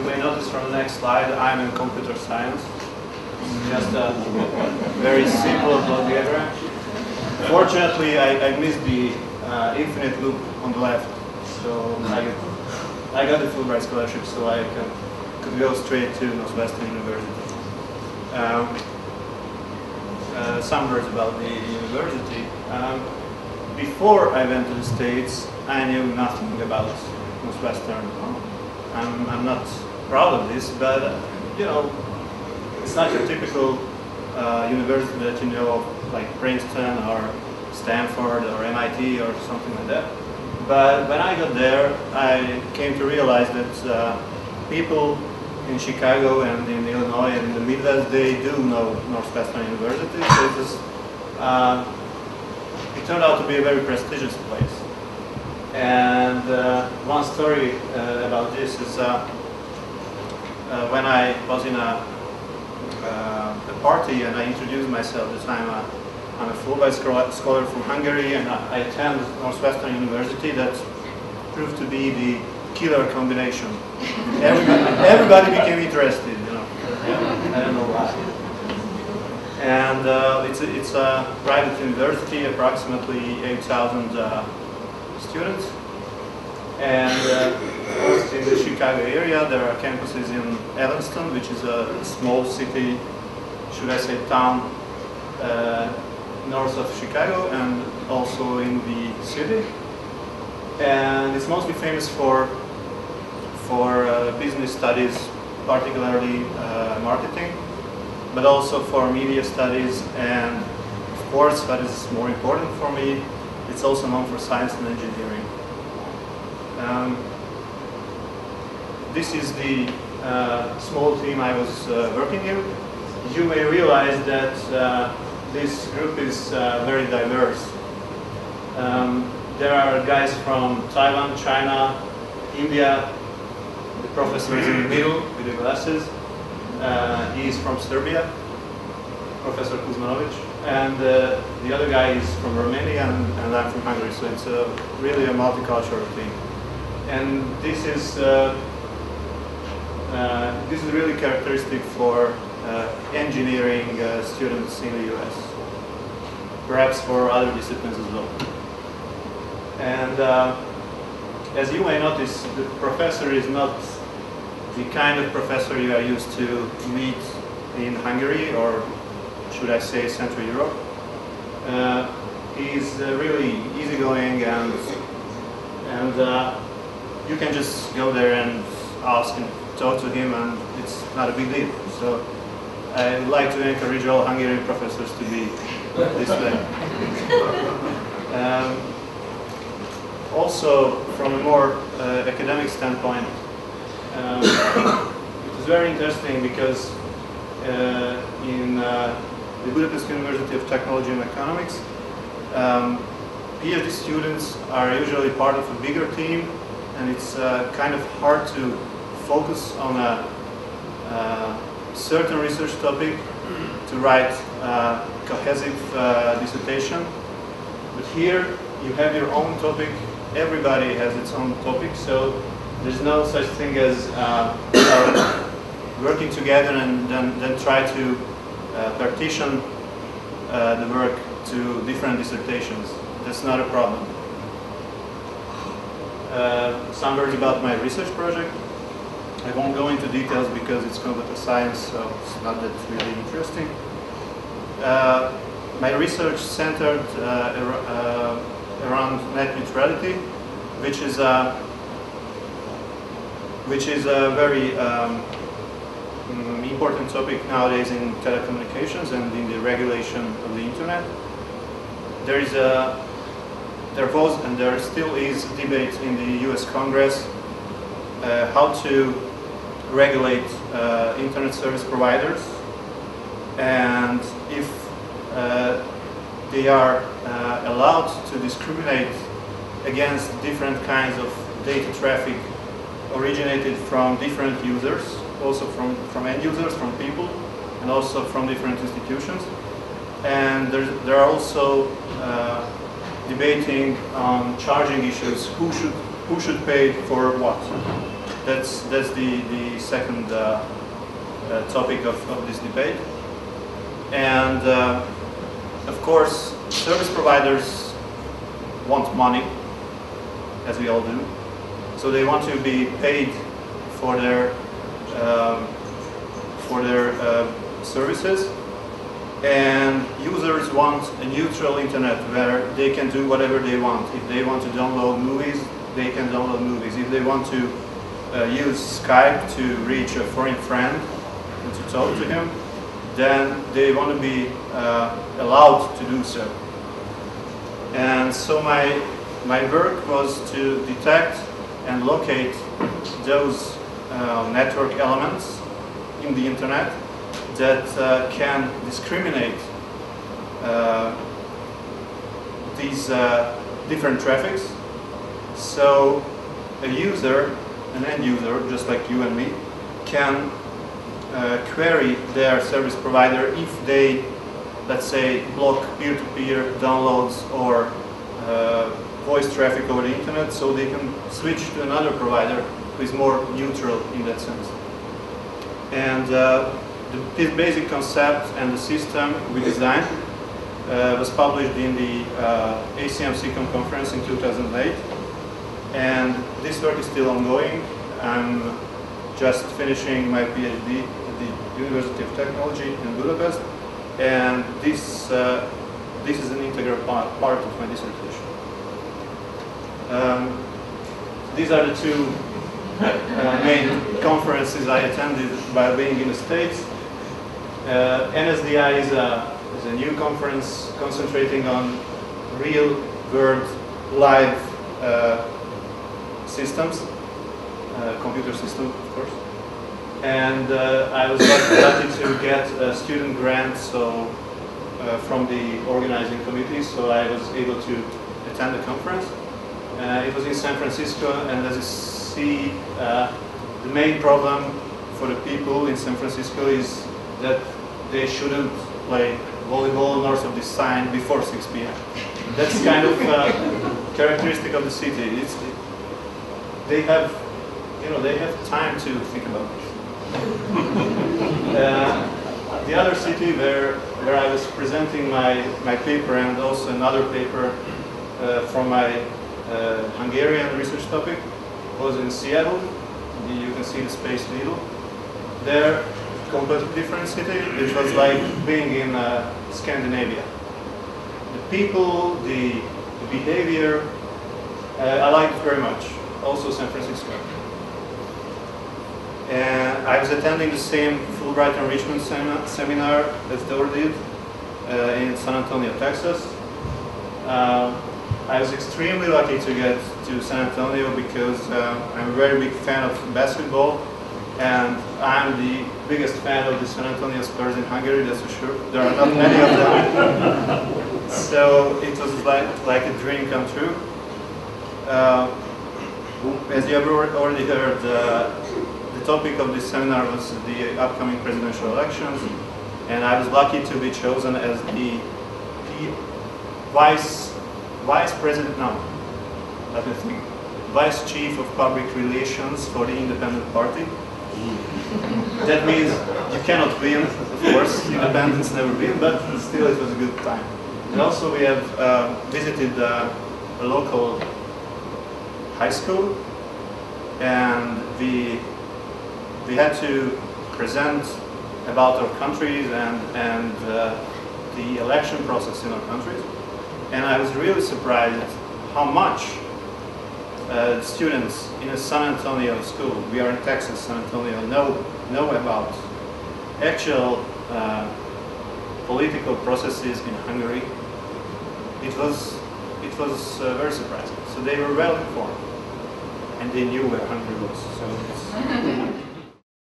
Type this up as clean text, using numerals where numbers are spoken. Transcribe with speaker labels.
Speaker 1: you may notice from the next slide, I'm in computer science. Just a very simple block diagram. Fortunately, I missed the infinite loop on the left, so I got the Fulbright scholarship, so I could go straight to Northwestern University. Some words about the university. Before I went to the States, I knew nothing about Northwestern. I'm not proud of this, but you know, it's not your typical university that you know of, like Princeton or Stanford or MIT or something like that. But when I got there, I came to realize that people in Chicago and in Illinois and in the Midwest, they do know Northwestern University. So it turned out to be a very prestigious place. And one story about this is when I was in a party and I introduced myself that I'm a Fulbright scholar from Hungary and I attend Northwestern University. That proved to be the killer combination. Everybody became interested, you know. I don't know why. And it's a private university, approximately 8,000 students. And also in the Chicago area, there are campuses in Evanston, which is a small city, should I say town, north of Chicago, and also in the city. And it's mostly famous for business studies, particularly marketing, but also for media studies, and of course, what is more important for me, it's also known for science and engineering. This is the small team I was working in. You may realize that this group is very diverse. There are guys from Taiwan, China, India. The professor is in the middle with the glasses. He is from Serbia, Professor Kuzmanovic. And the other guy is from Romania, and I'm from Hungary. So it's really a multicultural team. And this is really characteristic for engineering students in the US, perhaps for other disciplines as well. And as you may notice, the professor is not the kind of professor you are used to meet in Hungary, or should I say Central Europe. He's really easygoing, and you can just go there and ask and talk to him, and it's not a big deal. So I would like to encourage all Hungarian professors to be this way. Also, from a more academic standpoint, it is very interesting because in the Budapest University of Technology and Economics, PhD students are usually part of a bigger team, and it's kind of hard to focus on a certain research topic to write a cohesive dissertation. But here you have your own topic, everybody has its own topic, so there's no such thing as working together and then try to partition the work to different dissertations. That's not a problem. Some words about my research project. I won't go into details because it's computer science, so it's not that really interesting. My research centered around net neutrality, which is a very important topic nowadays in telecommunications and in the regulation of the internet. There was and there still is debate in the US Congress how to regulate internet service providers, and if they are allowed to discriminate against different kinds of data traffic originated from different users, also from end users, from people, and also from different institutions. And there are also debating on charging issues, who should pay for what. that's the second topic of this debate. And of course, service providers want money, as we all do. So they want to be paid for their services. And users want a neutral internet where they can do whatever they want. If they want to download movies, they can download movies. If they want to use Skype to reach a foreign friend and to talk to him, then they want to be allowed to do so. And so my work was to detect and locate those network elements in the internet that can discriminate these different traffics. So a user, an end user, just like you and me, can query their service provider if they, let's say, block peer-to-peer downloads or voice traffic over the internet, so they can switch to another provider who is more neutral in that sense. And this basic concept and the system we designed was published in the ACM-CCOM conference in 2008. And this work is still ongoing. I'm just finishing my PhD at the University of Technology in Budapest. And this is an integral part of my dissertation. These are the two main conferences I attended while being in the States. NSDI is a new conference concentrating on real-world live systems, computer systems, of course. And I was lucky to get a student grant from the organizing committee, so I was able to attend the conference. It was in San Francisco, and as you see, the main problem for the people in San Francisco is that they shouldn't play volleyball north of this sign before 6 p.m. That's kind of characteristic of the city. They have time to think about it. The other city where I was presenting my paper and also another paper from my Hungarian research topic was in Seattle. You can see the Space Needle. There, completely different city. It was like being in Scandinavia. The people, the behavior, I liked very much. Also San Francisco. And I was attending the same Fulbright enrichment seminar as Dor did in San Antonio, Texas. I was extremely lucky to get to San Antonio because I'm a very big fan of basketball, and I'm the biggest fan of the San Antonio Spurs in Hungary, that's for sure. There are not many of them. So it was like a dream come true. As you have already heard, the topic of this seminar was the upcoming presidential elections, and I was lucky to be chosen as the vice president, no, let me think, vice chief of public relations for the independent party. That means you cannot win, of course, independents never win, but still it was a good time. And also we have visited a local high school, and we had to present about our countries and the election process in our countries. And I was really surprised how much students in a San Antonio school, we are in Texas, San Antonio, know about actual political processes in Hungary. It was very surprising. So they were well informed, and they knew where Hungary was. So